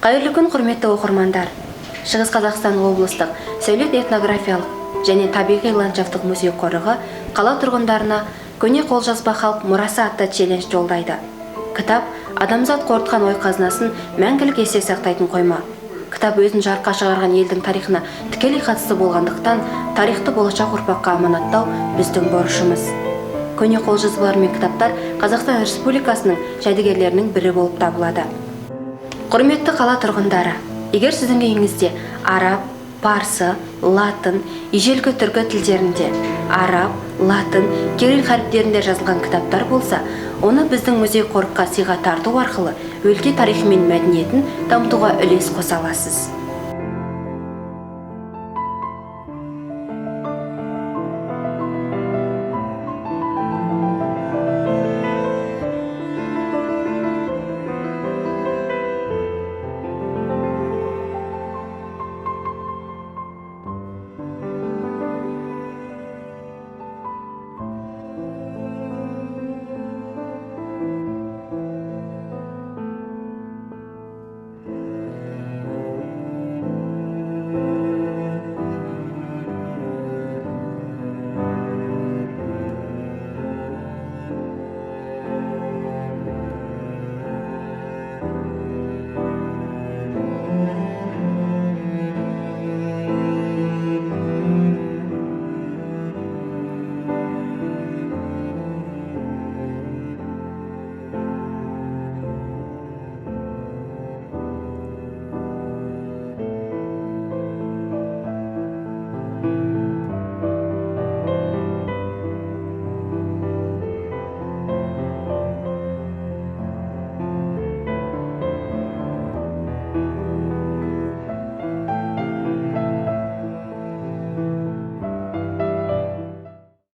Қайырлы күн, құрметті оқырмандар. Шығыс Қазақстан облыстық сәулет этнографиялық және табиғи ландшафтық музей қорығы қала тұрғындарына көне қолжазба халық мұрасы атты челлендж жолдайды. Кітап адамзат қорытқан ой қазынасын мәңгілік есте сақтайтын қойма. Кітап өзін жарыққа шығарған елдің тарихына тікелей қатысты болғандықтан, тарихты болашақ ұрпаққа аманаттау біздің борышымыз. Көне қолжазбалар мен кітаптар Қазақстан Республикасының жәдігерлерінің бірі болып табылады. Құрметті қала тұрғындары, егер сіздің үйіңізде араб, парсы, латын, ежелгі түркі тілдерінде, араб, латын, кирилл харіптерінде жазылған кітаптар болса, оны біздің музей-қорыққа сыйға тарту арқылы өлке тарихы мен мәдениетін дамытуға үлес қоса аласыз.